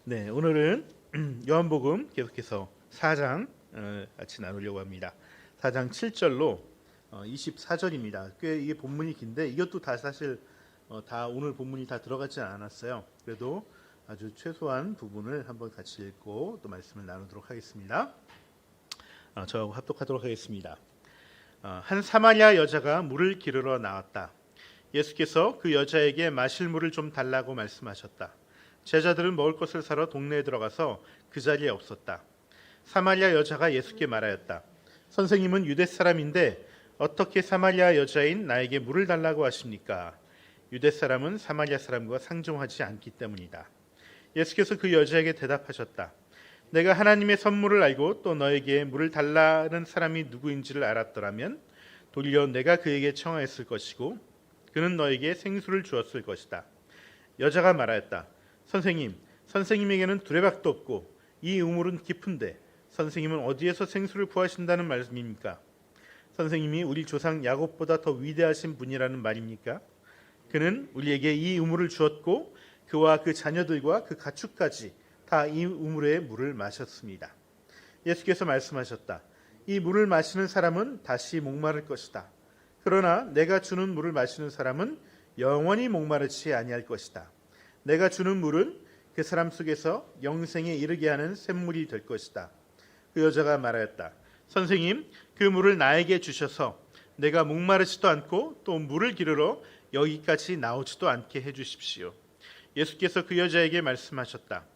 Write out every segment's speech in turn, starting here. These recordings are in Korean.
네, 오늘은 요한복음 계속해서 4장 같이 나누려고 합니다. 4장 7절로 24절입니다. 꽤 이게 본문이 긴데 이것도 다 사실 다 오늘 본문이 다 들어가지 않았어요. 그래도 아주 최소한 부분을 한번 같이 읽고 또 말씀을 나누도록 하겠습니다. 저하고 합독하도록 하겠습니다. 한 사마리아 여자가 물을 기르러 나왔다. 예수께서 그 여자에게 마실 물을 좀 달라고 말씀하셨다. 제자들은 먹을 것을 사러 동네에 들어가서 그 자리에 없었다. 사마리아 여자가 예수께 말하였다. 선생님은 유대 사람인데 어떻게 사마리아 여자인 나에게 물을 달라고 하십니까? 유대 사람은 사마리아 사람과 상종하지 않기 때문이다. 예수께서 그 여자에게 대답하셨다. 내가 하나님의 선물을 알고 또 너에게 물을 달라는 사람이 누구인지를 알았더라면 도리어 내가 그에게 청하였을 것이고 그는 너에게 생수를 주었을 것이다. 여자가 말하였다. 선생님에게는 두레박도 없고 이 우물은 깊은데 선생님은 어디에서 생수를 구하신다는 말씀입니까? 선생님이 우리 조상 야곱보다 더 위대하신 분이라는 말입니까? 그는 우리에게 이 우물을 주었고 그와 그 자녀들과 그 가축까지 다 이 우물의 물을 마셨습니다. 예수께서 말씀하셨다. 이 물을 마시는 사람은 다시 목마를 것이다. 그러나 내가 주는 물을 마시는 사람은 영원히 목마르지 아니할 것이다. 내가 주는 물은 그 사람 속에서 영생에 이르게 하는 샘물이 될 것이다. 그 여자가 말하였다. 선생님, 그 물을 나에게 주셔서 내가 목마르지도 않고 또 물을 기르러 여기까지 나오지도 않게 해주십시오. 예수께서 그 여자에게 말씀하셨다.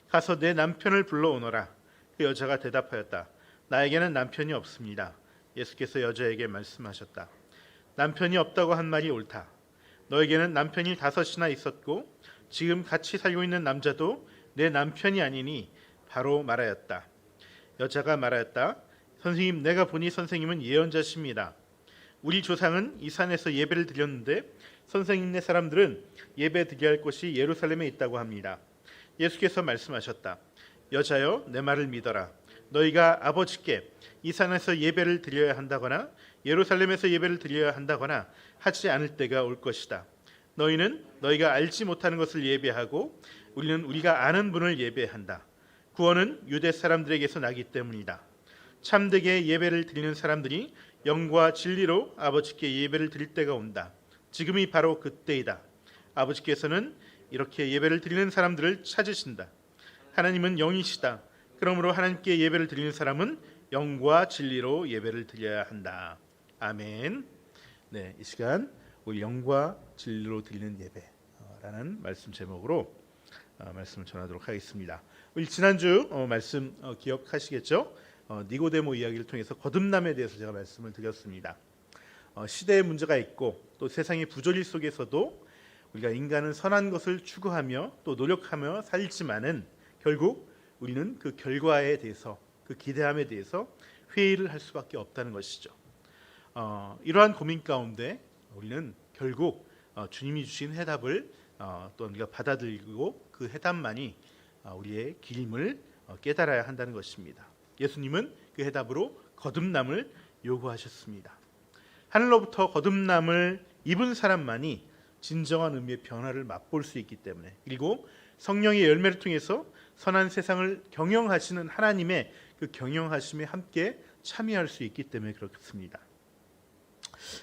가서 내 남편을 불러오너라. 그 여자가 대답하였다. 나에게는 남편이 없습니다. 예수께서 여자에게 말씀하셨다. 남편이 없다고 한 말이 옳다. 너에게는 남편이 5이나 있었고 지금 같이 살고 있는 남자도 내 남편이 아니니 바로 말하였다. 여자가 말하였다. 선생님, 내가 보니 선생님은 예언자십니다. 우리 조상은 이 산에서 예배를 드렸는데 선생님네 사람들은 예배 드려야 할 곳이 예루살렘에 있다고 합니다. 예수께서 말씀하셨다. 여자여, 내 말을 믿어라. 너희가 아버지께 이 산에서 예배를 드려야 한다거나 예루살렘에서 예배를 드려야 한다거나 하지 않을 때가 올 것이다. 너희는 너희가 알지 못하는 것을 예배하고 우리는 우리가 아는 분을 예배한다. 구원은 유대 사람들에게서 나기 때문이다. 참되게 예배를 드리는 사람들이 영과 진리로 아버지께 예배를 드릴 때가 온다. 지금이 바로 그때이다. 아버지께서는 이렇게 예배를 드리는 사람들을 찾으신다. 하나님은 영이시다. 그러므로 하나님께 예배를 드리는 사람은 영과 진리로 예배를 드려야 한다. 아멘. 네, 이 시간 우리 영과 진리로 드리는 예배라는 말씀 제목으로 말씀을 전하도록 하겠습니다. 우리 지난주 말씀 기억하시겠죠? 니고데모 이야기를 통해서 거듭남에 대해서 제가 말씀을 드렸습니다. 시대의 문제가 있고 또 세상의 부조리 속에서도 우리가 인간은 선한 것을 추구하며 또 노력하며 살지만은 결국 우리는 그 결과에 대해서 그 기대함에 대해서 회의를 할 수밖에 없다는 것이죠. 이러한 고민 가운데 우리는 결국 주님이 주신 해답을 또 우리가 받아들이고 그 해답만이 우리의 길임을 깨달아야 한다는 것입니다. 예수님은 그 해답으로 거듭남을 요구하셨습니다. 하늘로부터 거듭남을 입은 사람만이 진정한 의미의 변화를 맛볼 수 있기 때문에 그리고 성령의 열매를 통해서 선한 세상을 경영하시는 하나님의 그 경영하심에 함께 참여할 수 있기 때문에 그렇습니다.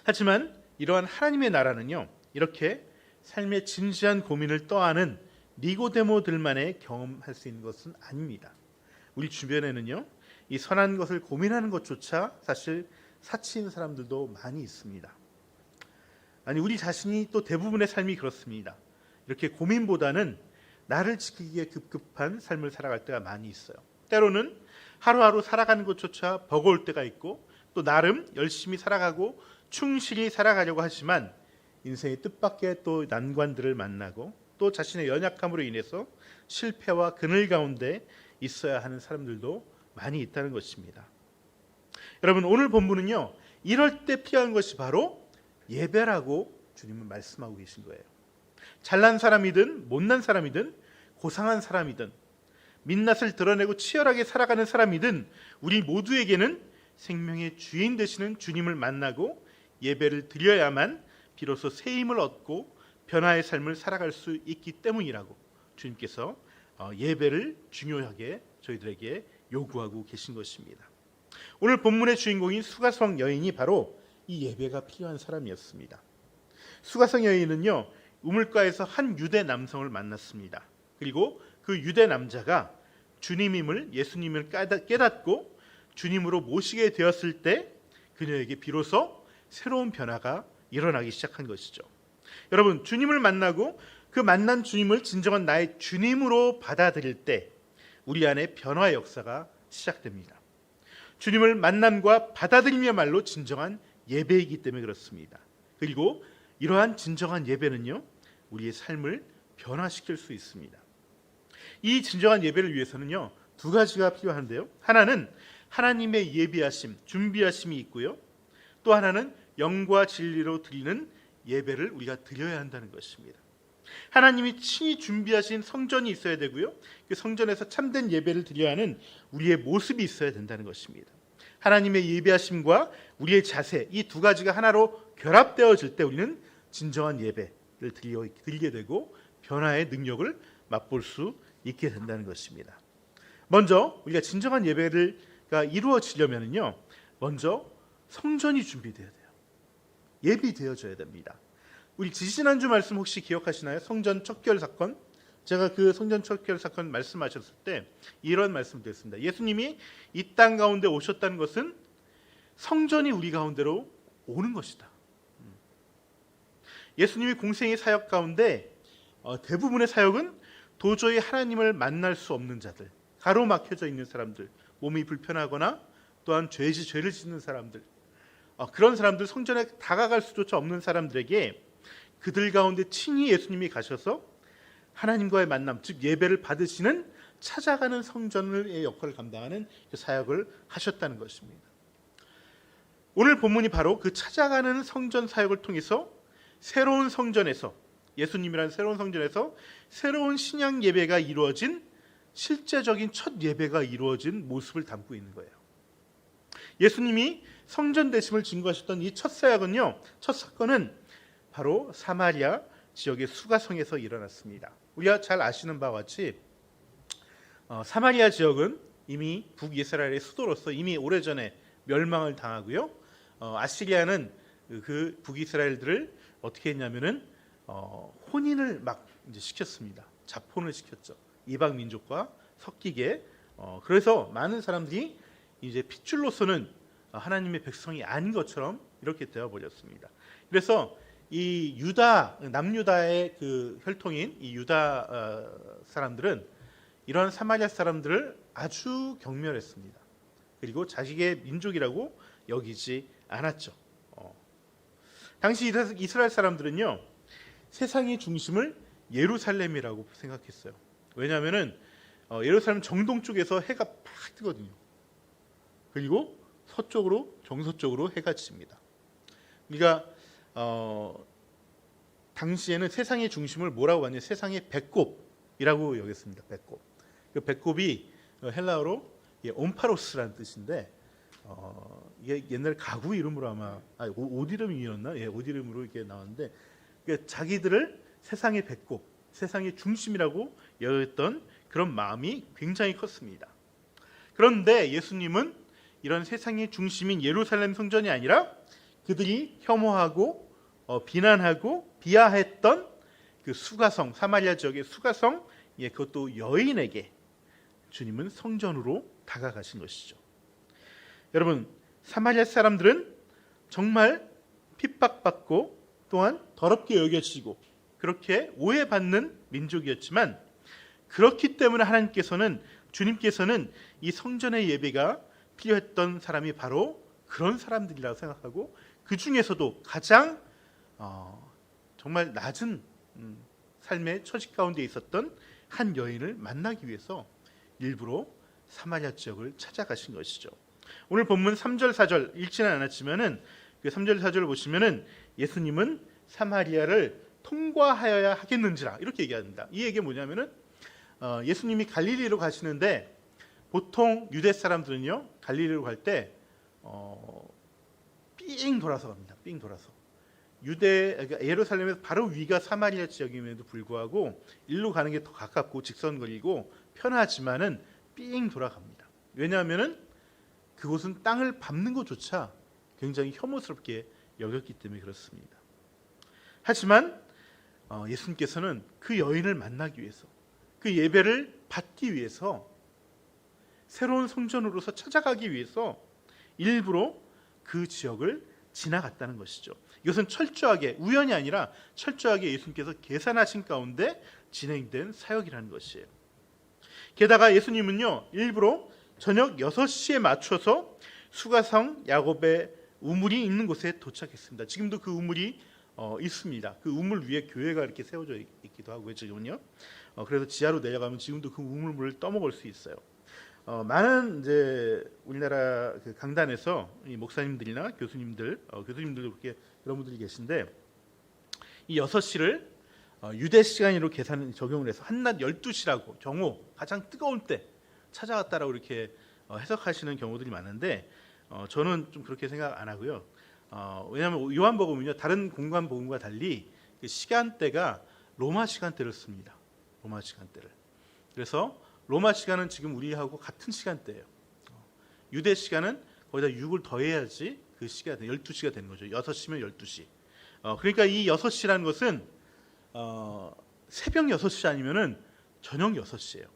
하지만 이러한 하나님의 나라는요, 이렇게 삶의 진지한 고민을 떠안은 니고데모들만의 경험할 수 있는 것은 아닙니다. 우리 주변에는요, 이 선한 것을 고민하는 것조차 사실 사치인 사람들도 많이 있습니다. 아니, 우리 자신이 또 대부분의 삶이 그렇습니다. 이렇게 고민보다는 나를 지키기에 급급한 삶을 살아갈 때가 많이 있어요. 때로는 하루하루 살아가는 것조차 버거울 때가 있고 또 나름 열심히 살아가고 충실히 살아가려고 하지만 인생의 뜻밖의 또 난관들을 만나고 또 자신의 연약함으로 인해서 실패와 그늘 가운데 있어야 하는 사람들도 많이 있다는 것입니다. 여러분, 오늘 본문은요, 이럴 때 필요한 것이 바로 예배라고 주님은 말씀하고 계신 거예요. 잘난 사람이든 못난 사람이든 고상한 사람이든 민낯을 드러내고 치열하게 살아가는 사람이든 우리 모두에게는 생명의 주인 되시는 주님을 만나고 예배를 드려야만 비로소 새 힘을 얻고 변화의 삶을 살아갈 수 있기 때문이라고 주님께서 예배를 중요하게 저희들에게 요구하고 계신 것입니다. 오늘 본문의 주인공인 수가성 여인이 바로 이 예배가 필요한 사람이었습니다. 수가성 여인은요, 우물가에서 한 유대 남성을 만났습니다. 그리고 그 유대 남자가 예수님을 깨닫고 주님으로 모시게 되었을 때 그녀에게 비로소 새로운 변화가 일어나기 시작한 것이죠. 여러분, 주님을 만나고 그 만난 주님을 진정한 나의 주님으로 받아들일 때 우리 안에 변화의 역사가 시작됩니다. 주님을 만남과 받아들임이야말로 진정한 예배이기 때문에 그렇습니다. 그리고 이러한 진정한 예배는요, 우리의 삶을 변화시킬 수 있습니다. 이 진정한 예배를 위해서는요, 두 가지가 필요한데요. 하나는 하나님의 예비하심, 준비하심이 있고요. 또 하나는 영과 진리로 드리는 예배를 우리가 드려야 한다는 것입니다. 하나님이 친히 준비하신 성전이 있어야 되고요. 그 성전에서 참된 예배를 드려야 하는 우리의 모습이 있어야 된다는 것입니다. 하나님의 예배하심과 우리의 자세, 이 두 가지가 하나로 결합되어질 때 우리는 진정한 예배를 드리게 되고 변화의 능력을 맛볼 수 있게 된다는 것입니다. 먼저 우리가 진정한 예배가 이루어지려면요, 먼저 성전이 준비되어야 돼요. 예비되어져야 됩니다. 우리 지지난주 말씀 혹시 기억하시나요? 성전 척결 사건. 제가 그 성전 척결 사건 말씀하셨을 때 이런 말씀 드렸습니다. 예수님이 이 땅 가운데 오셨다는 것은 성전이 우리 가운데로 오는 것이다. 예수님이 공생의 사역 가운데 대부분의 사역은 도저히 하나님을 만날 수 없는 자들, 가로막혀져 있는 사람들, 몸이 불편하거나 또한 죄를 짓는 사람들, 그런 사람들, 성전에 다가갈 수조차 없는 사람들에게 그들 가운데 친히 예수님이 가셔서 하나님과의 만남, 즉 예배를 받으시는 찾아가는 성전의 역할을 감당하는 그 사역을 하셨다는 것입니다. 오늘 본문이 바로 그 찾아가는 성전 사역을 통해서 새로운 성전에서, 예수님이라는 새로운 성전에서 새로운 신앙 예배가 이루어진, 실제적인 첫 예배가 이루어진 모습을 담고 있는 거예요. 예수님이 성전 되심을 증거하셨던 이 첫 사역은요, 첫 사건은 바로 사마리아 지역의 수가성에서 일어났습니다. 우리가 잘 아시는 바와 같이 사마리아 지역은 이미 북이스라엘의 수도로서 이미 오래전에 멸망을 당하고요. 아시리아는 그 북이스라엘들을 어떻게 했냐면은 혼인을 막 이제 시켰습니다. 자폰을 시켰죠. 이방 민족과 섞이게. 그래서 많은 사람들이 이제 핏줄로서는 하나님의 백성이 아닌 것처럼 이렇게 되어 버렸습니다. 그래서 이 남유다의 그 혈통인 이 유다 사람들은 이런 사마리아 사람들을 아주 경멸했습니다. 그리고 자기의 민족이라고 여기지 않았죠. 당시 이스라엘 사람들은요, 세상의 중심을 예루살렘이라고 생각했어요. 왜냐하면은 예루살렘 정동 쪽에서 해가 팍 뜨거든요. 그리고 서쪽으로, 정서쪽으로 해가 칩니다. 그러니까 당시에는 세상의 중심을 뭐라고 봤냐면 세상의 배꼽이라고 여겼습니다. 배꼽. 그 배꼽이 헬라어로 옴파로스라는 뜻인데 이게 옛날 가구 이름으로 아마 옷 이름이었나? 예, 옷 이름으로 이렇게 나왔는데 그러니까 자기들을 세상의 배꼽, 세상의 중심이라고 여겼던 그런 마음이 굉장히 컸습니다. 그런데 예수님은 이런 세상의 중심인 예루살렘 성전이 아니라 그들이 혐오하고 비난하고 비하했던 그 수가성, 사마리아 지역의 수가성, 그것도 여인에게 주님은 성전으로 다가가신 것이죠. 여러분, 사마리아 사람들은 정말 핍박받고 또한 더럽게 여겨지고 그렇게 오해받는 민족이었지만, 그렇기 때문에 주님께서는 이 성전의 예배가 필요했던 사람이 바로 그런 사람들이라고 생각하고, 그 중에서도 가장 정말 낮은 삶의 처지 가운데 있었던 한 여인을 만나기 위해서 일부러 사마리아 지역을 찾아가신 것이죠. 오늘 본문 3절 4절 읽지는 않았지만은 그 3절 4절을 보시면은 예수님은 사마리아를 통과하여야 하겠는지라 이렇게 얘기합니다. 이 얘기가 뭐냐면은 예수님이 갈릴리로 가시는데 보통 유대 사람들은요, 갈릴리로 갈 때 삥 돌아서 갑니다. 삥 돌아서. 그러니까 예루살렘에서 바로 위가 사마리아 지역임에도 불구하고 일로 가는 게 더 가깝고 직선거리고 편하지만은 삥 돌아갑니다. 왜냐하면은 그곳은 땅을 밟는 것조차 굉장히 혐오스럽게 여겼기 때문에 그렇습니다. 하지만 예수님께서는 그 여인을 만나기 위해서, 그 예배를 받기 위해서, 새로운 성전으로서 찾아가기 위해서 일부러 그 지역을 지나갔다는 것이죠. 이것은 철저하게, 우연이 아니라 철저하게 예수님께서 계산하신 가운데 진행된 사역이라는 것이에요. 게다가 예수님은요, 일부러 저녁 6시에 맞춰서 수가성 야곱의 우물이 있는 곳에 도착했습니다. 지금도 그 우물이 있습니다. 그 우물 위에 교회가 이렇게 세워져 있기도 하고요, 지금은요. 그래서 지하로 내려가면 지금도 그 우물물을 떠먹을 수 있어요. 많은 이제 우리나라 그 강단에서 이 목사님들이나 교수님들, 교수님들도 그렇게 그런 분들이 계신데, 이 6시를 유대 시간으로 적용을 해서 한낮 12시라고 경호, 가장 뜨거운 때 찾아왔다라고 이렇게 해석하시는 경우들이 많은데, 저는 좀 그렇게 생각 안 하고요. 왜냐하면 요한복음은요, 다른 공간 복음과 달리 그 시간대가 로마 시간대를 씁니다. 로마 시간대를. 그래서 로마 시간은 지금 우리하고 같은 시간대예요. 유대 시간은 거기다 6을 더해야지 그 시간 12시가 되는 거죠. 6시면 12시. 그러니까 이 6시라는 것은 새벽 6시 아니면은 저녁 6시예요.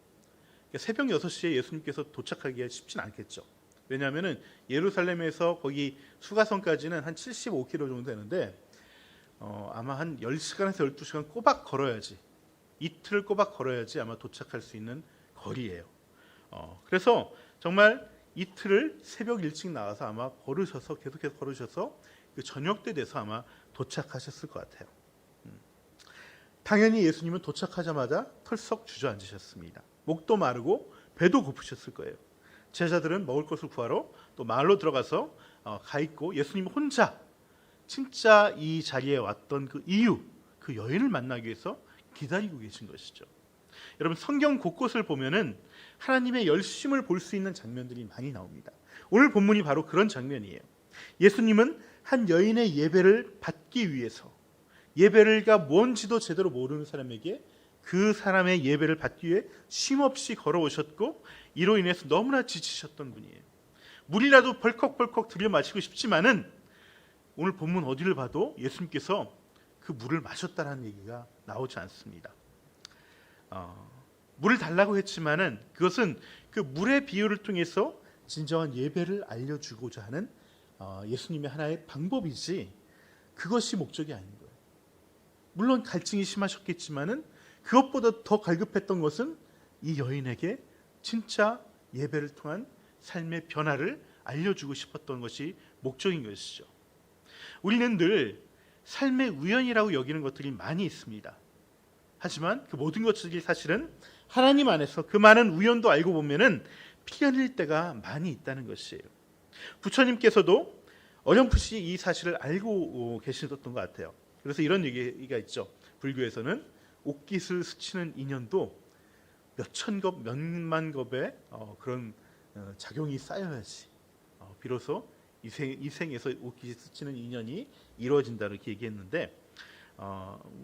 그러니까 새벽 6시에 예수님께서 도착하기가 쉽진 않겠죠. 왜냐하면은 예루살렘에서 거기 수가성까지는 한 75km 정도 되는데 아마 한 10시간에서 12시간 꼬박 걸어야지, 이틀을 꼬박 걸어야지 아마 도착할 수 있는 거리예요. 그래서 정말 이틀을 새벽 일찍 나가서 아마 걸으셔서 계속해서 걸으셔서 그 저녁 때 돼서 아마 도착하셨을 것 같아요. 당연히 예수님은 도착하자마자 털썩 주저앉으셨습니다. 목도 마르고 배도 고프셨을 거예요. 제자들은 먹을 것을 구하러 또 마을로 들어가서 가 있고, 예수님 혼자 진짜 이 자리에 왔던 그 이유, 그 여인을 만나기 위해서 기다리고 계신 것이죠. 여러분, 성경 곳곳을 보면은 하나님의 열심을 볼 수 있는 장면들이 많이 나옵니다. 오늘 본문이 바로 그런 장면이에요. 예수님은 한 여인의 예배를 받기 위해서, 예배가 뭔지도 제대로 모르는 사람에게 그 사람의 예배를 받기 위해 쉼없이 걸어오셨고, 이로 인해서 너무나 지치셨던 분이에요. 물이라도 벌컥벌컥 들여 마시고 싶지만은 오늘 본문 어디를 봐도 예수님께서 그 물을 마셨다는 얘기가 나오지 않습니다. 물을 달라고 했지만은 그것은 그 물의 비유를 통해서 진정한 예배를 알려주고자 하는 예수님의 하나의 방법이지, 그것이 목적이 아닌 거예요. 물론 갈증이 심하셨겠지만은 그것보다 더 갈급했던 것은 이 여인에게 진짜 예배를 통한 삶의 변화를 알려주고 싶었던 것이 목적인 것이죠. 우리는 늘 삶의 우연이라고 여기는 것들이 많이 있습니다. 하지만 그 모든 것들이 사실은 하나님 안에서 그 많은 우연도 알고 보면은 피 흘릴 때가 많이 있다는 것이에요. 부처님께서도 어렴풋이 이 사실을 알고 계셨던 것 같아요. 그래서 이런 얘기가 있죠. 불교에서는 옥깃을 스치는 인연도 몇천 겁, 몇만 겁의 그런 작용이 쌓여야지 비로소 이 생에서 옥깃이 스치는 인연이 이루어진다, 이렇게 얘기했는데,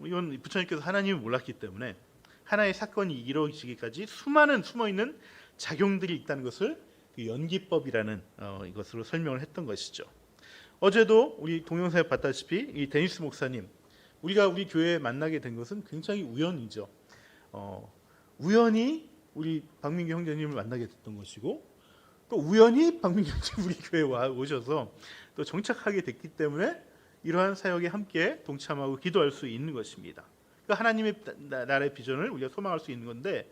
이건 부처님께서 하나님을 몰랐기 때문에 하나의 사건이 이루어지기까지 수많은 숨어있는 작용들이 있다는 것을 그 연기법이라는 이것으로 설명을 했던 것이죠. 어제도 우리 동영상에 봤다시피 이 데니스 목사님, 우리가 우리 교회에 만나게 된 것은 굉장히 우연이죠. 우연히 우리 박민규 형제님을 만나게 됐던 것이고, 또 우연히 박민규 형제님 우리 교회에 오셔서 또 정착하게 됐기 때문에 이러한 사역에 함께 동참하고 기도할 수 있는 것입니다. 그 하나님의 나라의 비전을 우리가 소망할 수 있는 건데,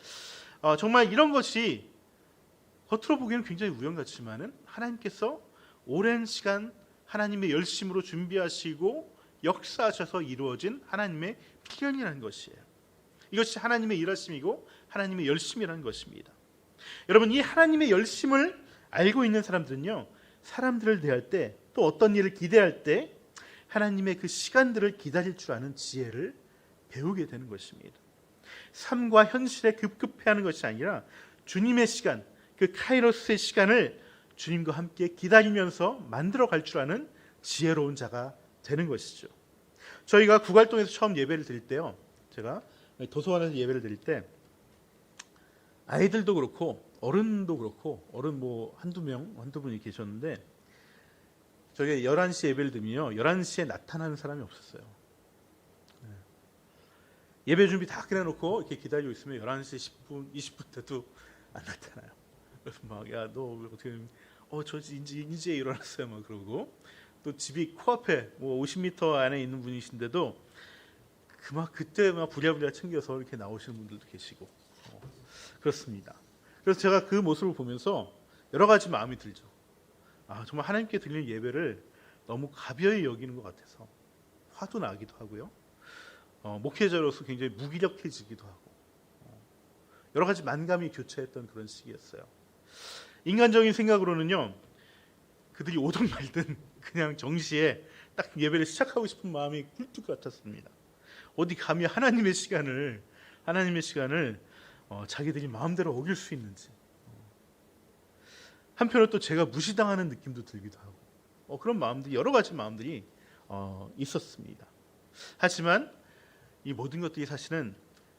정말 이런 것이 겉으로 보기에는 굉장히 우연 같지만은 하나님께서 오랜 시간 하나님의 열심으로 준비하시고 역사하셔서 이루어진 하나님의 필연이라는 것이에요. 이것이 하나님의 일하심이고 하나님의 열심이라는 것입니다. 여러분, 이 하나님의 열심을 알고 있는 사람들은요, 사람들을 대할 때, 또 어떤 일을 기대할 때 하나님의 그 시간들을 기다릴 줄 아는 지혜를 배우게 되는 것입니다. 삶과 현실에 급급해하는 것이 아니라 주님의 시간, 그 카이로스의 시간을 주님과 함께 기다리면서 만들어 갈 줄 아는 지혜로운 자가 되는 것이죠. 저희가 구갈동에서 처음 예배를 드릴 때요, 제가 도서관에서 예배를 드릴 때 아이들도 그렇고 어른도 그렇고, 어른 뭐 한두 분이 계셨는데, 저희가 11시 예배를 드리면요 11시에 나타나는 사람이 없었어요. 예배 준비 다 끝내놓고 이렇게 기다리고 있으면 11시 10분, 20분 돼도 안 나타나요. 그래서 막, 야, 너 어떻게, 저 이제 일어났어요, 막 그러고, 또 집이 코앞에 뭐 50m 안에 있는 분이신데도 그때 막 부랴부랴 챙겨서 이렇게 나오시는 분들도 계시고, 그렇습니다. 그래서 제가 그 모습을 보면서 여러 가지 마음이 들죠. 정말 하나님께 드리는 예배를 너무 가벼이 여기는 것 같아서 화도 나기도 하고요. 목회자로서 굉장히 무기력해지기도 하고, 여러 가지 만감이 교차했던 그런 시기였어요. 인간적인 생각으로는요, 그들이 오든 말든 그냥 정시에 딱 예배를 시작하고 싶은 마음이 굴뚝 같았습니다. 어디 감히 하나님의 시간을 자기들이 마음대로 어길 수 있는지. 한편으로 또 제가 무시당하는 느낌도 들기도 하고, 그런 마음들이, 여러 가지 마음들이 있었습니다. 하지만 이 모든 것들이 사실은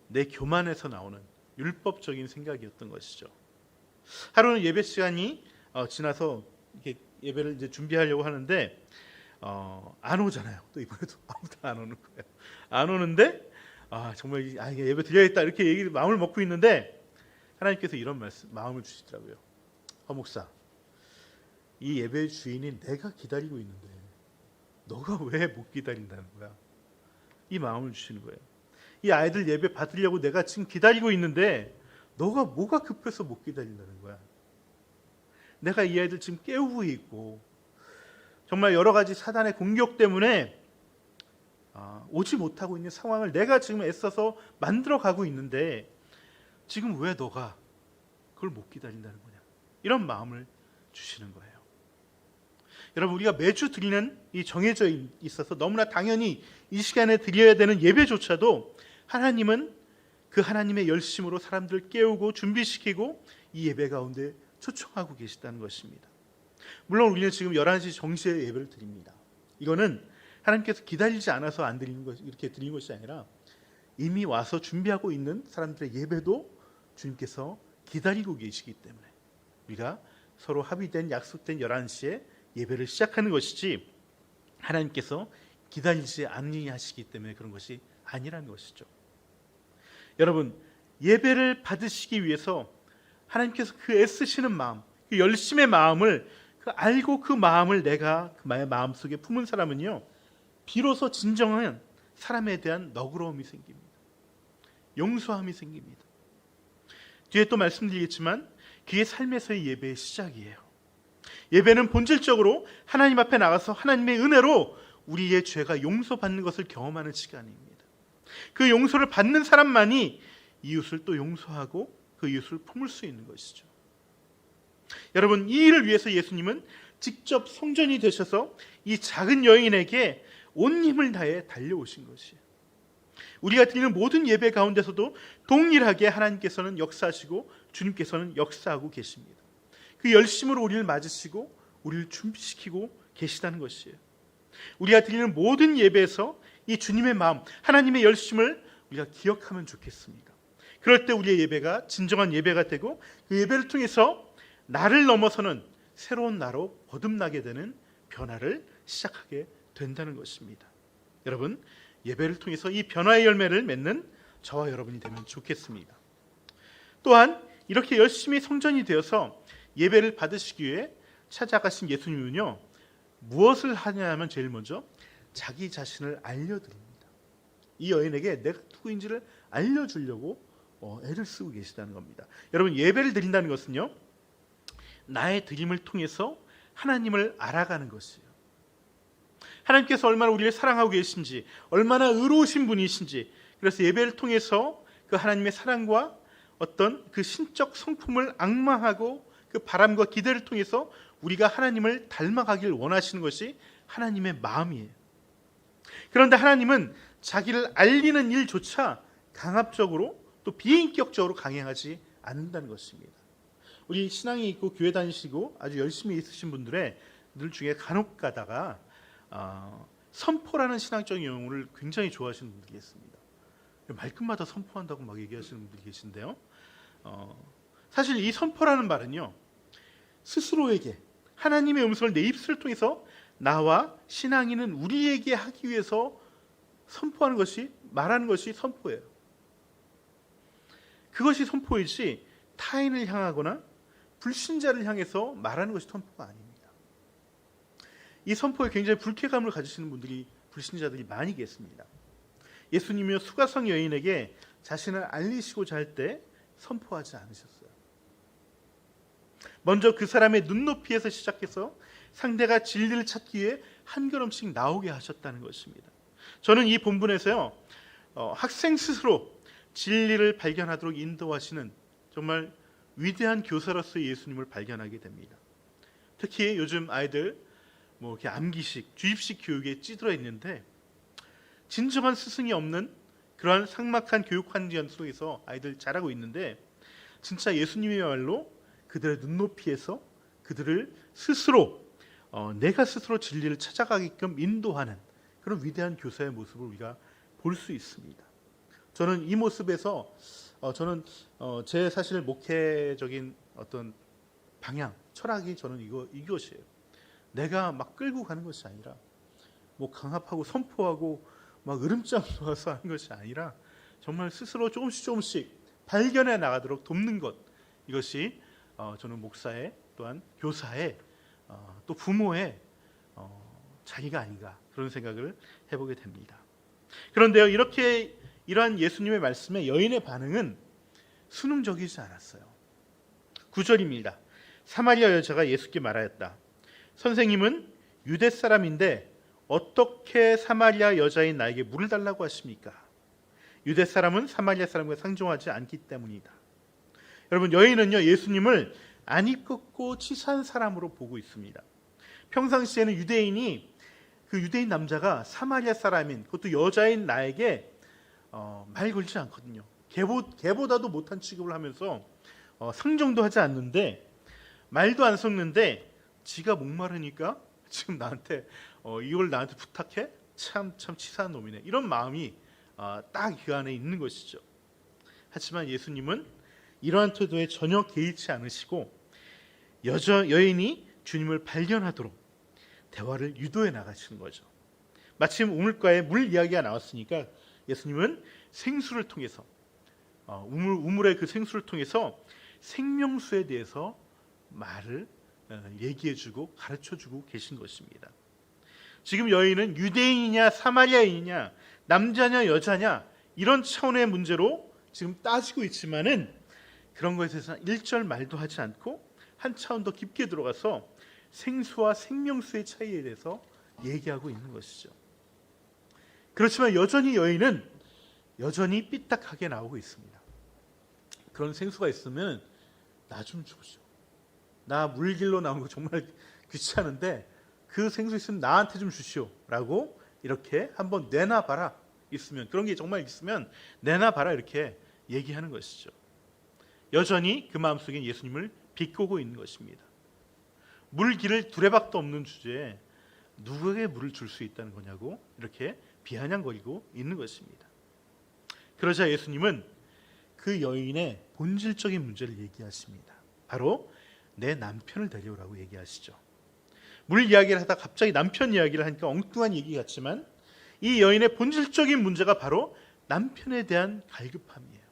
내 교만에서 나오는 율법적인 생각이었던 것이죠. 하루는 예배 시간이 지나서 이렇게 예배를 이제 준비하려고 하는데 안 오잖아요. 또 이번에도 아무도 안 오는 거예요. 안 오는데 정말 이게 예배 드려야겠다 이렇게 마음을 먹고 있는데, 하나님께서 이런 마음을 주시더라고요. 목사, 이 예배의 주인이 내가 기다리고 있는데 너가 왜 못 기다린다는 거야? 이 마음을 주시는 거예요. 이 아이들 예배 받으려고 내가 지금 기다리고 있는데 너가 뭐가 급해서 못 기다린다는 거야? 내가 이 아이들 지금 깨우고 있고, 정말 여러 가지 사단의 공격 때문에 오지 못하고 있는 상황을 내가 지금 애써서 만들어 가고 있는데, 지금 왜 너가 그걸 못 기다린다는 거냐? 이런 마음을 주시는 거예요. 여러분, 우리가 매주 드리는 이 정해져 있어서 너무나 당연히 이 시간에 드려야 되는 예배조차도 하나님은 그 하나님의 열심으로 사람들을 깨우고 준비시키고 이 예배 가운데 초청하고 계시다는 것입니다. 물론 우리는 지금 11시 정시에 예배를 드립니다. 이거는 하나님께서 기다리지 않아서 안 드리는 것, 이렇게 드리는 것이 아니라 이미 와서 준비하고 있는 사람들의 예배도 주님께서 기다리고 계시기 때문에 우리가 서로 합의된, 약속된 11시에 예배를 시작하는 것이지, 하나님께서 기다리지 아니하시기 때문에 그런 것이 아니라는 것이죠. 여러분, 예배를 받으시기 위해서 하나님께서 그 애쓰시는 마음, 그 열심의 마음을 알고 그 마음을 내가 그 마음속에 품은 사람은요, 비로소 진정한 사람에 대한 너그러움이 생깁니다. 용서함이 생깁니다. 뒤에 또 말씀드리겠지만 그게 삶에서의 예배의 시작이에요. 예배는 본질적으로 하나님 앞에 나가서 하나님의 은혜로 우리의 죄가 용서받는 것을 경험하는 시간입니다. 그 용서를 받는 사람만이 이웃을 또 용서하고 그 이웃을 품을 수 있는 것이죠. 여러분, 이 일을 위해서 예수님은 직접 성전이 되셔서 이 작은 여인에게 온 힘을 다해 달려오신 것이에요. 우리가 드리는 모든 예배 가운데서도 동일하게 하나님께서는 역사하시고 주님께서는 역사하고 계십니다. 그 열심으로 우리를 맞으시고 우리를 준비시키고 계시다는 것이에요. 우리가 드리는 모든 예배에서 이 주님의 마음, 하나님의 열심을 우리가 기억하면 좋겠습니다. 그럴 때 우리의 예배가 진정한 예배가 되고, 그 예배를 통해서 나를 넘어서는 새로운 나로 거듭나게 되는 변화를 시작하게 된다는 것입니다. 여러분, 예배를 통해서 이 변화의 열매를 맺는 저와 여러분이 되면 좋겠습니다. 또한 이렇게 열심히 성전이 되어서 예배를 받으시기 위해 찾아가신 예수님은요, 무엇을 하냐면 제일 먼저 자기 자신을 알려드립니다. 이 여인에게 내가 누구인지를 알려주려고 애를 쓰고 계시다는 겁니다. 여러분, 예배를 드린다는 것은요, 나의 드림을 통해서 하나님을 알아가는 것이에요. 하나님께서 얼마나 우리를 사랑하고 계신지, 얼마나 의로우신 분이신지, 그래서 예배를 통해서 그 하나님의 사랑과 어떤 그 신적 성품을 앙망하고 그 바람과 기대를 통해서 우리가 하나님을 닮아가길 원하시는 것이 하나님의 마음이에요. 그런데 하나님은 자기를 알리는 일조차 강압적으로 또 비인격적으로 강행하지 않는다는 것입니다. 우리 신앙이 있고 교회 다니시고 아주 열심히 있으신 분들의 늘 중에 간혹 가다가 선포라는 신앙적인 용어를 굉장히 좋아하시는 분들이 계십니다. 말끝마다 선포한다고 막 얘기하시는 분들이 계신데요. 사실 이 선포라는 말은요, 스스로에게 하나님의 음성을 내 입술을 통해서 나와 신앙인은 우리에게 하기 위해서 선포하는 것이, 말하는 것이 선포예요. 그것이 선포이지 타인을 향하거나 불신자를 향해서 말하는 것이 선포가 아닙니다. 이 선포에 굉장히 불쾌감을 가지시는 분들이, 불신자들이 많이 계십니다. 예수님이요 수가성 여인에게 자신을 알리시고자 할 때 선포하지 않으셨어요. 먼저 그 사람의 눈높이에서 시작해서 상대가 진리를 찾기 위해 한 걸음씩 나오게 하셨다는 것입니다. 저는 이 본문에서요, 학생 스스로 진리를 발견하도록 인도하시는 정말 위대한 교사로서의 예수님을 발견하게 됩니다. 특히 요즘 아이들 이렇게 암기식, 주입식 교육에 찌들어 있는데 진정한 스승이 없는 그러한 삭막한 교육 환경 속에서 아이들 자라고 있는데, 진짜 예수님이야말로 그들의 눈높이에서 그들을 스스로 내가 스스로 진리를 찾아가게끔 인도하는 그런 위대한 교사의 모습을 우리가 볼 수 있습니다. 저는 이 모습에서 저는 제 사실 목회적인 어떤 방향, 철학이 저는 이것이에요. 내가 막 끌고 가는 것이 아니라, 강압하고 선포하고 막 으름장 놓아서 하는 것이 아니라, 정말 스스로 조금씩 발견해 나가도록 돕는 것, 이것이 저는 목사의, 또한 교사의, 또 부모의 자기가 아닌가, 그런 생각을 해보게 됩니다. 그런데요, 이러한 예수님의 말씀에 여인의 반응은 순응적이지 않았어요. 9절입니다. 사마리아 여자가 예수께 말하였다. 선생님은 유대 사람인데 어떻게 사마리아 여자인 나에게 물을 달라고 하십니까? 유대 사람은 사마리아 사람과 상종하지 않기 때문이다. 여러분, 여인은요, 예수님을 안 입고 치사한 사람으로 보고 있습니다. 평상시에는 유대인이, 그 유대인 남자가 사마리아 사람인, 그것도 여자인 나에게 말 걸지 않거든요. 개보다도 못한 취급을 하면서 상종도 하지 않는데, 말도 안 섞는데 지가 목마르니까 지금 이걸 나한테 부탁해? 참 치사한 놈이네. 이런 마음이 딱 그 안에 있는 것이죠. 하지만 예수님은 이러한 태도에 전혀 개의치 않으시고 여인이 주님을 발견하도록 대화를 유도해 나가시는 거죠. 마침 우물가에 물 이야기가 나왔으니까 예수님은 생수를 통해서, 우물의 그 생수를 통해서 생명수에 대해서 말을 얘기해주고 가르쳐주고 계신 것입니다. 지금 여인은 유대인이냐 사마리아인이냐, 남자냐 여자냐, 이런 차원의 문제로 지금 따지고 있지만은 그런 것에 대해서 일절 말도 하지 않고 한 차원 더 깊게 들어가서 생수와 생명수의 차이에 대해서 얘기하고 있는 것이죠. 그렇지만 여전히 여인은 여전히 삐딱하게 나오고 있습니다. 그런 생수가 있으면 나 좀 주십시오. 나 물길로 나온 거 정말 귀찮은데 그 생수 있으면 나한테 좀 주시오 라고 이렇게 한번 내놔봐라, 있으면, 그런 게 정말 있으면 내놔봐라, 이렇게 얘기하는 것이죠. 여전히 그 마음속에 예수님을 비꼬고 있는 것입니다. 물길을 두레박도 없는 주제에 누구에게 물을 줄 수 있다는 거냐고 이렇게 비아냥거리고 있는 것입니다. 그러자 예수님은 그 여인의 본질적인 문제를 얘기하십니다. 바로 내 남편을 데려오라고 얘기하시죠. 물 이야기를 하다 갑자기 남편 이야기를 하니까 엉뚱한 얘기 같지만 이 여인의 본질적인 문제가 바로 남편에 대한 갈급함이에요.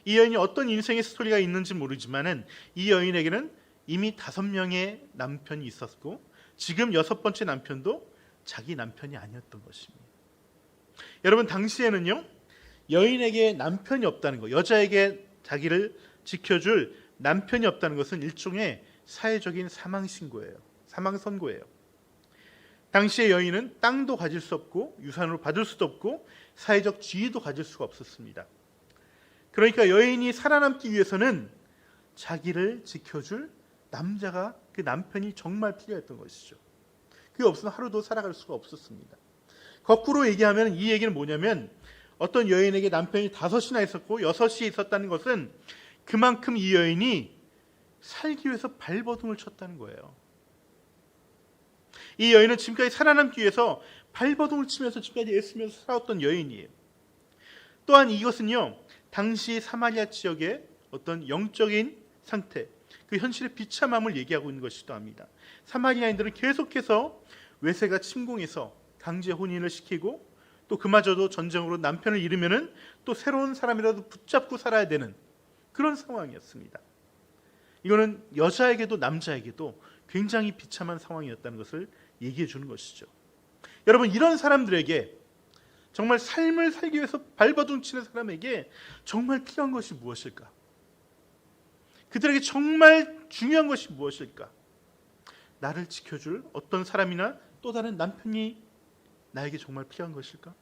이 여인이 어떤 인생의 스토리가 있는지 모르지만은 이 여인에게는 이미 5명의 남편이 있었고 지금 6번째 남편도 자기 남편이 아니었던 것입니다. 여러분, 당시에는요, 여인에게 남편이 없다는 것, 여자에게 자기를 지켜줄 남편이 없다는 것은 일종의 사회적인 사망 신고예요. 사망 선고예요. 당시의 여인은 땅도 가질 수 없고 유산으로 받을 수도 없고 사회적 지위도 가질 수가 없었습니다. 그러니까 여인이 살아남기 위해서는 자기를 지켜줄 남자가, 그 남편이 정말 필요했던 것이죠. 그게 없으면 하루도 살아갈 수가 없었습니다. 거꾸로 얘기하면 이 얘기는 뭐냐면, 어떤 여인에게 남편이 5이나 있었고 6이 있었다는 것은 그만큼 이 여인이 살기 위해서 발버둥을 쳤다는 거예요. 이 여인은 지금까지 살아남기 위해서 발버둥을 치면서 지금까지 애쓰면서 살아왔던 여인이에요. 또한 이것은요, 당시 사마리아 지역의 어떤 영적인 상태, 그 현실의 비참함을 얘기하고 있는 것이기도 합니다. 사마리아인들은 계속해서 외세가 침공해서 강제 혼인을 시키고, 또 그마저도 전쟁으로 남편을 잃으면은 또 새로운 사람이라도 붙잡고 살아야 되는 그런 상황이었습니다. 이거는 여자에게도 남자에게도 굉장히 비참한 상황이었다는 것을 얘기해 주는 것이죠. 여러분, 이런 사람들에게, 정말 삶을 살기 위해서 발버둥 치는 사람에게 정말 필요한 것이 무엇일까? 그들에게 정말 중요한 것이 무엇일까? 나를 지켜줄 어떤 사람이나 또 다른 남편이 나에게 정말 필요한 것일까?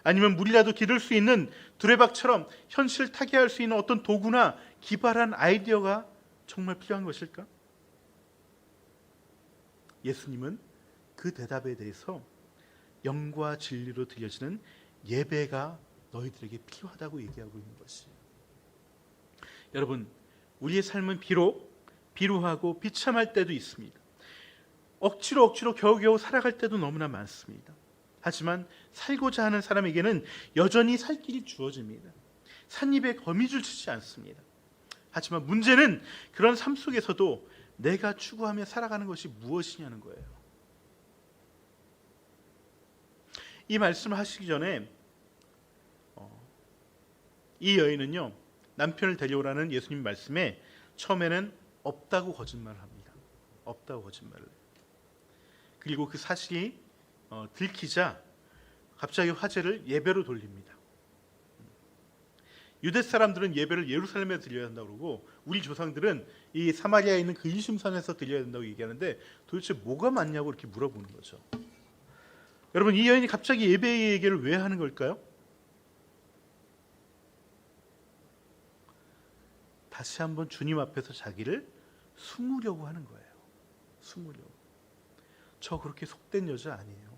아니면 물이라도 기를 수 있는 두레박처럼 현실을 타개할 수 있는 어떤 도구나 기발한 아이디어가 정말 필요한 것일까? 예수님은 그 대답에 대해서 영과 진리로 드려지는 예배가 너희들에게 필요하다고 얘기하고 있는 것이에요. 여러분, 우리의 삶은 비록 비루하고 비참할 때도 있습니다. 억지로 겨우겨우 살아갈 때도 너무나 많습니다. 하지만 살고자 하는 사람에게는 여전히 살 길이 주어집니다. 삿입에 거미줄 치지 않습니다. 하지만 문제는 그런 삶 속에서도 내가 추구하며 살아가는 것이 무엇이냐는 거예요. 이 말씀을 하시기 전에 이 여인은요, 남편을 데려오라는 예수님 말씀에 처음에는 없다고 거짓말을 합니다. 없다고 거짓말을 해요. 그리고 그 사실이 들키자 갑자기 화제를 예배로 돌립니다. 유대 사람들은 예배를 예루살렘에 드려야 한다고 그러고, 우리 조상들은 이 사마리아에 있는 그 일심산에서 드려야 된다고 얘기하는데, 도대체 뭐가 맞냐고 이렇게 물어보는 거죠. 여러분, 이 여인이 갑자기 예배의 얘기를 왜 하는 걸까요? 다시 한번 주님 앞에서 자기를 숨으려고 하는 거예요. 숨으려고. 저 그렇게 속된 여자 아니에요.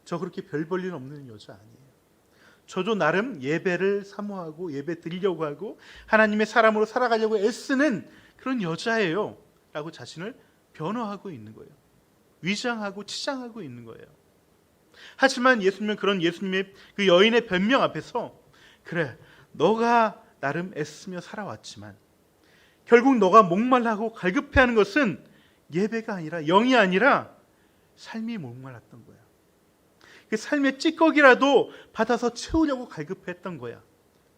저 그렇게 별 볼 일 없는 여자 아니에요. 저도 나름 예배를 사모하고 예배 드리려고 하고 하나님의 사람으로 살아가려고 애쓰는 그런 여자예요 라고 자신을 변호하고 있는 거예요. 위장하고 치장하고 있는 거예요. 하지만 예수님은 그런 예수님의 그 여인의 변명 앞에서, 그래, 너가 나름 애쓰며 살아왔지만 결국 너가 목말라하고 갈급해하는 것은 예배가 아니라, 영이 아니라 삶이 목말랐던 거야. 그 삶의 찌꺼기라도 받아서 채우려고 갈급했던 거야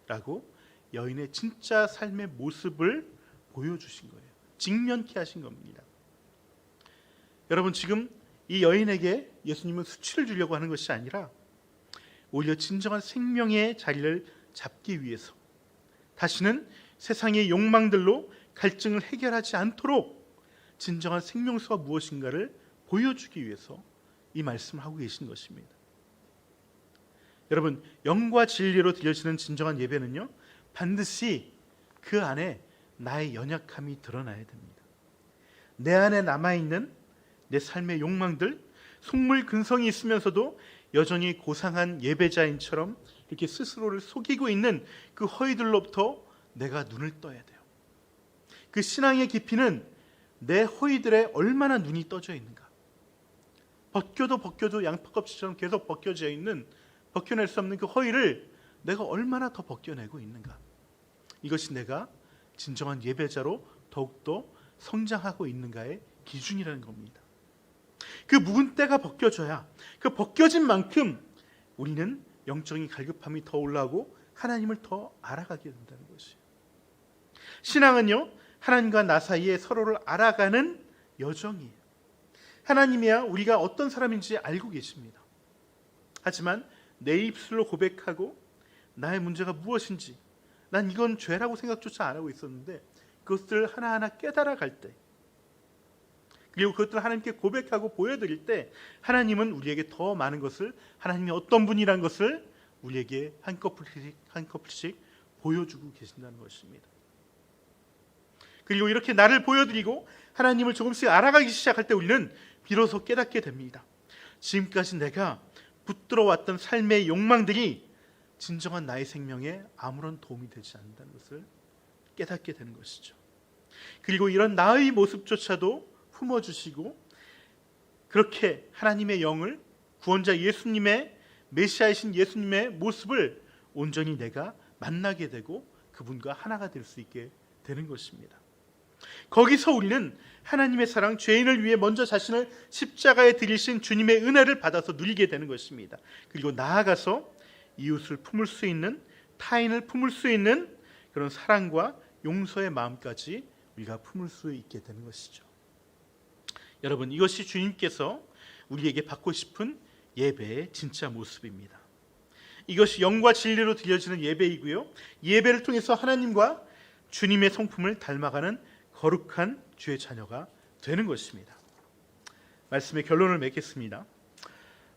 라고 여인의 진짜 삶의 모습을 보여주신 거예요. 직면케 하신 겁니다. 여러분, 지금 이 여인에게 예수님은 수치를 주려고 하는 것이 아니라 오히려 진정한 생명의 자리를 잡기 위해서, 다시는 세상의 욕망들로 갈증을 해결하지 않도록 진정한 생명수가 무엇인가를 보여주기 위해서 이 말씀을 하고 계신 것입니다. 여러분, 영과 진리로 드려지는 진정한 예배는요, 반드시 그 안에 나의 연약함이 드러나야 됩니다. 내 안에 남아있는 내 삶의 욕망들, 속물 근성이 있으면서도 여전히 고상한 예배자인처럼 이렇게 스스로를 속이고 있는 그 허위들로부터 내가 눈을 떠야 돼요. 그 신앙의 깊이는 내 허위들에 얼마나 눈이 떠져 있는가. 벗겨도 양파껍질처럼 계속 벗겨져 있는, 벗겨낼 수 없는 그 허위를 내가 얼마나 더 벗겨내고 있는가. 이것이 내가 진정한 예배자로 더욱더 성장하고 있는가의 기준이라는 겁니다. 그 묵은 때가 벗겨져야, 그 벗겨진 만큼 우리는 영적인 갈급함이 더 올라오고 하나님을 더 알아가게 된다는 것이에요. 신앙은요, 하나님과 나 사이에 서로를 알아가는 여정이에요. 하나님이야 우리가 어떤 사람인지 알고 계십니다. 하지만 내 입술로 고백하고 나의 문제가 무엇인지, 난 이건 죄라고 생각조차 안 하고 있었는데 그것들을 하나하나 깨달아갈 때, 그리고 그것들을 하나님께 고백하고 보여드릴 때, 하나님은 우리에게 더 많은 것을, 하나님이 어떤 분이라는 것을 우리에게 한꺼풀씩 보여주고 계신다는 것입니다. 그리고 이렇게 나를 보여드리고 하나님을 조금씩 알아가기 시작할 때 우리는 비로소 깨닫게 됩니다. 지금까지 내가 붙들어왔던 삶의 욕망들이 진정한 나의 생명에 아무런 도움이 되지 않는다는 것을 깨닫게 되는 것이죠. 그리고 이런 나의 모습조차도 품어주시고 그렇게 하나님의 영을, 구원자 예수님의, 메시아이신 예수님의 모습을 온전히 내가 만나게 되고 그분과 하나가 될 수 있게 되는 것입니다. 거기서 우리는 하나님의 사랑, 죄인을 위해 먼저 자신을 십자가에 들이신 주님의 은혜를 받아서 누리게 되는 것입니다. 그리고 나아가서 이웃을 품을 수 있는, 타인을 품을 수 있는 그런 사랑과 용서의 마음까지 우리가 품을 수 있게 되는 것이죠. 여러분, 이것이 주님께서 우리에게 받고 싶은 예배의 진짜 모습입니다. 이것이 영과 진리로 드려지는 예배이고요, 예배를 통해서 하나님과 주님의 성품을 닮아가는 거룩한 주의 자녀가 되는 것입니다. 말씀의 결론을 맺겠습니다.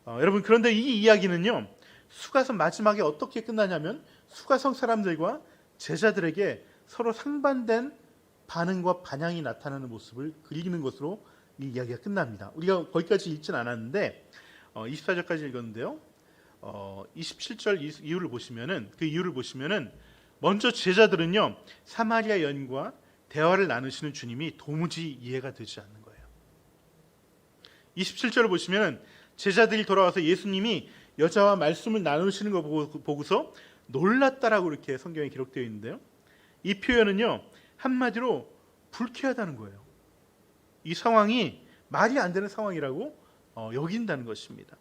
여러분, 그런데 이 이야기는요, 수가성 마지막에 어떻게 끝나냐면 수가성 사람들과 제자들에게 서로 상반된 반응과 반향이 나타나는 모습을 그리는 것으로 이 이야기가 끝납니다. 우리가 거기까지 읽진 않았는데 24절까지 읽었는데요, 27절 이유를 보시면은, 그 이유를 보시면은 먼저 제자들은요, 사마리아 여인과 대화를 나누시는 주님이 도무지 이해가 되지 않는 거예요. 27절을 보시면 제자들이 돌아와서 예수님이 여자와 말씀을 나누시는 거 보고서 놀랐다라고 이렇게 성경에 기록되어 있는데요, 이 표현은요, 한마디로 불쾌하다는 거예요. 이 상황이 말이 안 되는 상황이라고 여긴다는 것입니다.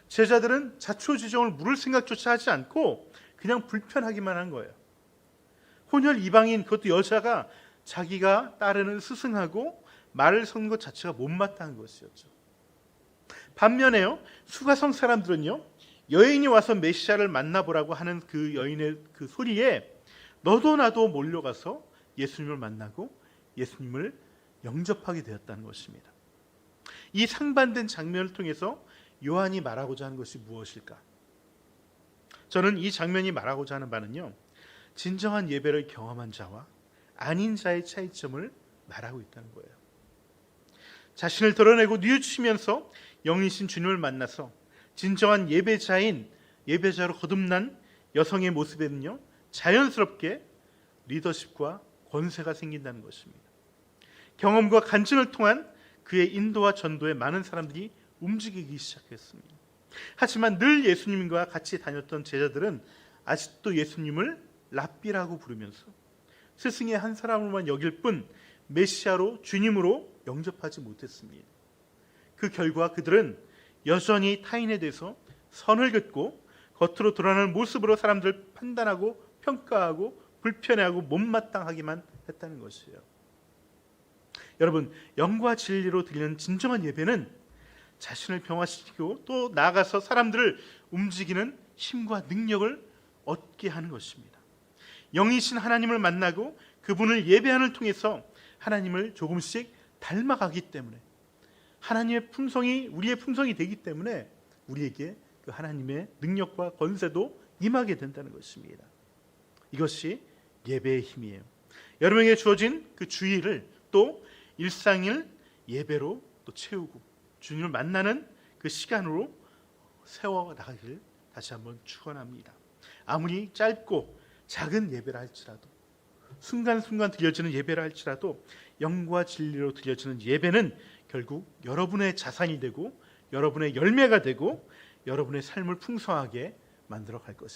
제자들은 자초지종을 물을 생각조차 하지 않고 그냥 불편하기만 한 거예요. 혼혈 이방인, 그것도 여자가 자기가 따르는 스승하고 말을 섞는 것 자체가 못마땅한 것이었죠. 반면에요, 수가성 사람들은요, 여인이 와서 메시아를 만나보라고 하는 그 여인의 그 소리에 너도 나도 몰려가서 예수님을 만나고 예수님을 영접하게 되었다는 것입니다. 이 상반된 장면을 통해서 요한이 말하고자 하는 것이 무엇일까? 저는 이 장면이 말하고자 하는 바는요, 진정한 예배를 경험한 자와 아닌 자의 차이점을 말하고 있다는 거예요. 자신을 드러내고 뉘우치면서 영이신 주님을 만나서 진정한 예배자로 거듭난 여성의 모습에는요, 자연스럽게 리더십과 권세가 생긴다는 것입니다. 경험과 간증을 통한 그의 인도와 전도에 많은 사람들이 움직이기 시작했습니다. 하지만 늘 예수님과 같이 다녔던 제자들은 아직도 예수님을 랍비라고 부르면서 스승의 한 사람으로만 여길 뿐 메시아로, 주님으로 영접하지 못했습니다. 그 결과 그들은 여전히 타인에 대해서 선을 긋고 겉으로 드러나는 모습으로 사람들을 판단하고 평가하고 불편해하고 못마땅하기만 했다는 것이에요. 여러분, 영과 진리로 드리는 진정한 예배는 자신을 평화시키고 또 나아가서 사람들을 움직이는 힘과 능력을 얻게 하는 것입니다. 영이신 하나님을 만나고 그분을 예배함을 통해서 하나님을 조금씩 닮아가기 때문에, 하나님의 품성이 우리의 품성이 되기 때문에 우리에게 그 하나님의 능력과 권세도 임하게 된다는 것입니다. 이것이 예배의 힘이에요. 여러분에게 주어진 그 주일을 또 일상일 예배로 또 채우고 주님을 만나는 그 시간으로 세워 나가기를 다시 한번 축원합니다. 아무리 짧고 작은 예배라 할지라도, 순간순간 드려지는 예배라 할지라도 영과 진리로 드려지는 예배는 결국 여러분의 자산이 되고 여러분의 열매가 되고 여러분의 삶을 풍성하게 만들어 갈 것입니다.